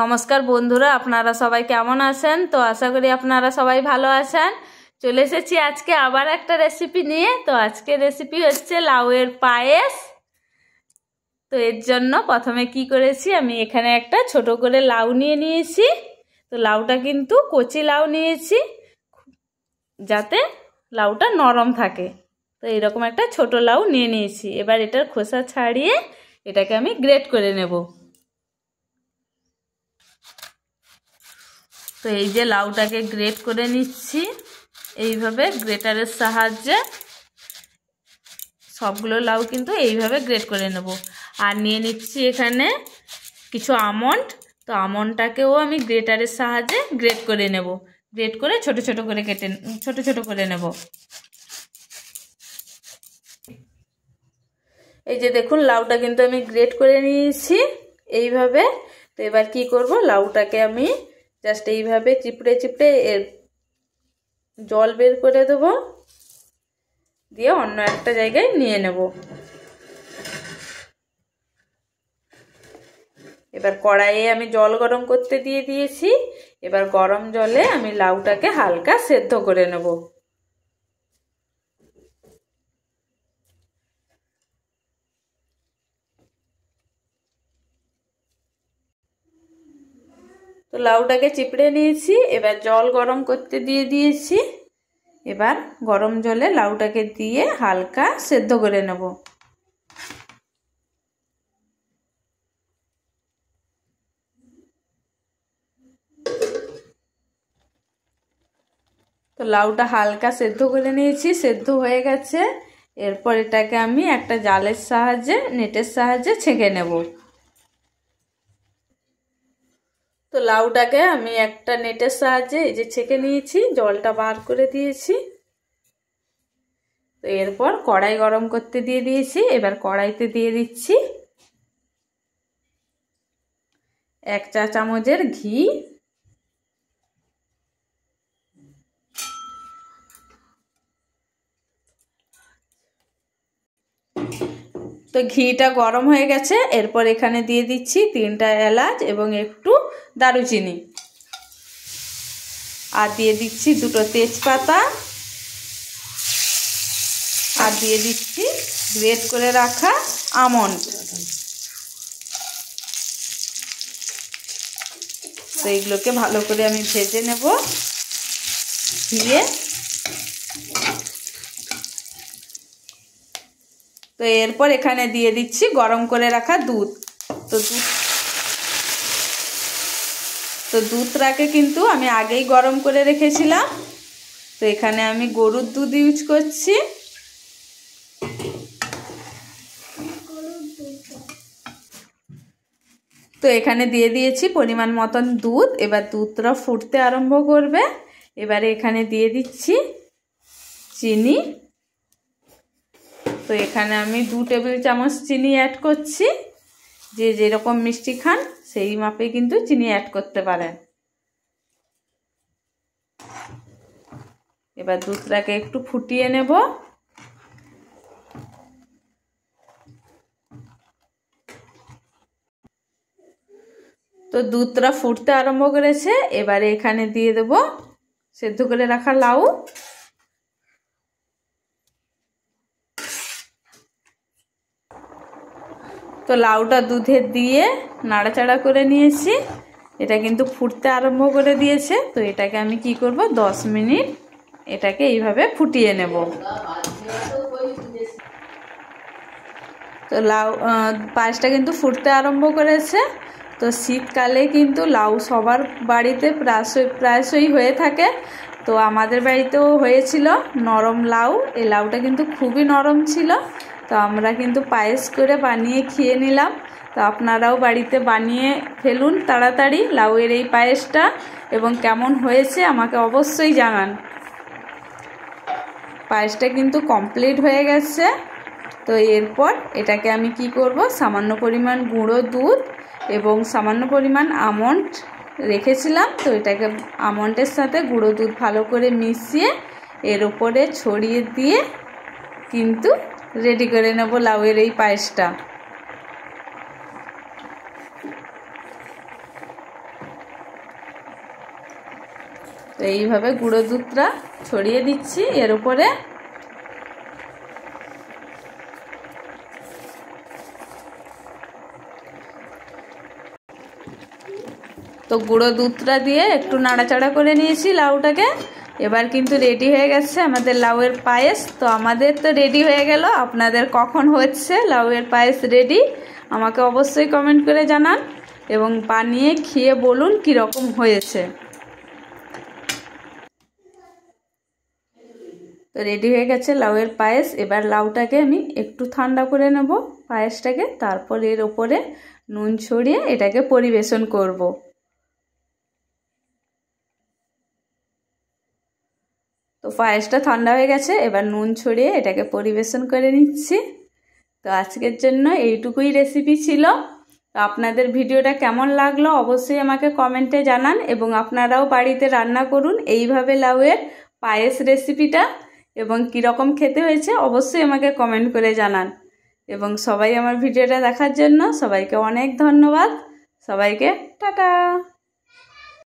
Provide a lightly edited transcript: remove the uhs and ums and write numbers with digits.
নমস্কার বন্ধুরা, আপনারা সবাই কেমন আছেন? তো আশা করি আপনারা সবাই ভালো আছেন। চলে এসেছি আজকে আবার একটা রেসিপি নিয়ে। তো আজকের রেসিপি হচ্ছে লাউয়ের পায়েস। তো এর জন্য প্রথমে কি করেছি, আমি এখানে একটা ছোট করে লাউ নিয়ে নিয়েছি। তো লাউটা কিন্তু কচি লাউ নিয়েছি, যাতে লাউটা নরম থাকে। তো এরকম একটা ছোট লাউ নিয়ে নিয়েছি। এবার এটার খোসা ছাড়িয়ে এটাকে আমি গ্রেট করে নেব। তো এই যে লাউটাকে গ্রেট করে নিচ্ছি এইভাবে গ্রেটারের সাহায্যে। সবগুলো লাউ কিন্তু এইভাবে গ্রেট করে নেব। আর নিয়ে নিচ্ছি এখানে কিছু আমন্ড। তো আমন্ডটাকেও আমি গ্রেটারের সাহায্যে গ্রেট করে নেব। গ্রেট করে ছোট ছোট করে ছোট করে নেব। এই যে দেখুন, লাউটা কিন্তু আমি গ্রেট করে নিয়েছি এইভাবে। তো এবার কি করব, লাউটাকে আমি জাস্ট এইভাবে চিপড়ে চিপড়ে এর জল বের করে দেবো, দিয়ে অন্য একটা জায়গায় নিয়ে নেব। এবার কড়াইয়ে আমি জল গরম করতে দিয়ে দিয়েছি। এবার গরম জলে আমি লাউটাকে হালকা সেদ্ধ করে নেব। তো লাউটাকে চিপড়ে নিয়েছি, এবার জল গরম করতে দিয়ে দিয়েছি। এবার গরম জলে লাউটাকে দিয়ে হালকা সেদ্ধ করে নেব। তো লাউটা হালকা সেদ্ধ করে নিয়েছি, সেদ্ধ হয়ে গেছে। এরপর এটাকে আমি একটা জালের সাহায্যে, নেটের সাহায্যে ছেঁকে নেব। তো লাউটাকে আমি একটা নেটের সাহায্যে এই যে ছেঁকে নিয়েছি, জলটা বার করে দিয়েছি। তো এরপর কড়াই গরম করতে দিয়ে দিয়েছি। এবার কড়াইতে দিয়ে দিচ্ছি 1 চা চামচের ঘি। তো ঘিটা গরম হয়ে গেছে। এরপর এখানে দিয়ে দিচ্ছি 3টা এলাচ এবং একটু দারুচিনি, আর দিয়ে দিচ্ছি 2টো তেজপাতা, আর দিয়ে দিচ্ছি গ্রেট করে রাখা আমন্ড। তো এইগুলোকে ভালো করে আমি ভেজে নেব দিয়ে। তো এরপর এখানে দিয়ে দিচ্ছি গরম করে রাখা দুধ। তো দুধটাকে কিন্তু আমি আগেই গরম করে রেখেছিলাম। তো এখানে আমি গরুর দুধ ইউজ করছি। তো এখানে দিয়ে দিয়েছি পরিমাণ মতন দুধ। এবার দুধটা ফুটতে আরম্ভ করবে। এবারে এখানে দিয়ে দিচ্ছি চিনি। তো এখানে আমি 2 টেবিল চামচ চিনি অ্যাড করছি। যে যেরকম মিষ্টি খান সেই মাপে কিন্তু চিনি অ্যাড করতে পারেন। এবার দুধটাকে একটু ফুটিয়ে নেব। তো দুধটা ফুটতে আরম্ভ করেছে। এবারে এখানে দিয়ে দেব সেদ্ধ করে রাখা লাউ। তো লাউটা দুধে দিয়ে নাড়াচাড়া করে নিয়েছি। এটা কিন্তু ফুটতে আরম্ভ করে দিয়েছে। তো এটাকে আমি কি করব, 10 মিনিট এটাকে এইভাবে ফুটিয়ে নেব। তো লাউ পায়েসটা কিন্তু ফুটতে আরম্ভ করেছে। তো শীতকালে কিন্তু লাউ সবার বাড়িতে প্রায়শই হয়ে থাকে। তো আমাদের বাড়িতেও হয়েছিল নরম লাউ। এই লাউটা কিন্তু খুবই নরম ছিল। তো আমরা কিন্তু পায়েস করে বানিয়ে খেয়ে নিলাম। তো আপনারাও বাড়িতে বানিয়ে ফেলুন তাড়াতাড়ি লাউয়ের এই পায়েসটা, এবং কেমন হয়েছে আমাকে অবশ্যই জানান। পায়েসটা কিন্তু কমপ্লিট হয়ে গেছে। তো এরপর এটাকে আমি কি করব, সামান্য পরিমাণ গুঁড়ো দুধ এবং সামান্য পরিমাণ আমন্ড রেখেছিলাম। তো এটাকে আমন্ডের সাথে গুঁড়ো দুধ ভালো করে মিশিয়ে এর উপরে ছড়িয়ে দিয়ে কিন্তু রেডি করে নেব লাউয়ের এই পায়েসটা। তো এইভাবে গুঁড়ো দুধটা ছড়িয়ে দিচ্ছি এর উপরে। তো গুঁড়ো দুধটা দিয়ে একটু নাড়াচাড়া করে নিয়েছি লাউটাকে। এবার কিন্তু রেডি হয়ে গেছে আমাদের লাউয়ের পায়েস। তো আমাদের তো রেডি হয়ে গেল, আপনাদের কখন হচ্ছে লাউয়ের পায়েস রেডি আমাকে অবশ্যই কমেন্ট করে জানান এবং বানিয়ে খেয়ে বলুন কীরকম হয়েছে। তো রেডি হয়ে গেছে লাউয়ের পায়েস। এবার লাউটাকে আমি একটু ঠান্ডা করে নেব পায়েসটাকে, তারপর এর ওপরে নুন ছড়িয়ে এটাকে পরিবেশন করব। তো পায়েসটা ঠান্ডা হয়ে গেছে, এবার নুন ছড়িয়ে এটাকে পরিবেশন করে নিচ্ছি। তো আজকের জন্য এইটুকুই রেসিপি ছিল। তো আপনাদের ভিডিওটা কেমন লাগলো অবশ্যই আমাকে কমেন্টে জানান এবং আপনারাও বাড়িতে রান্না করুন এইভাবে লাউয়ের পায়েস রেসিপিটা, এবং কীরকম খেতে হয়েছে অবশ্যই আমাকে কমেন্ট করে জানান। এবং সবাই আমার ভিডিওটা দেখার জন্য সবাইকে অনেক ধন্যবাদ। সবাইকে টাটা।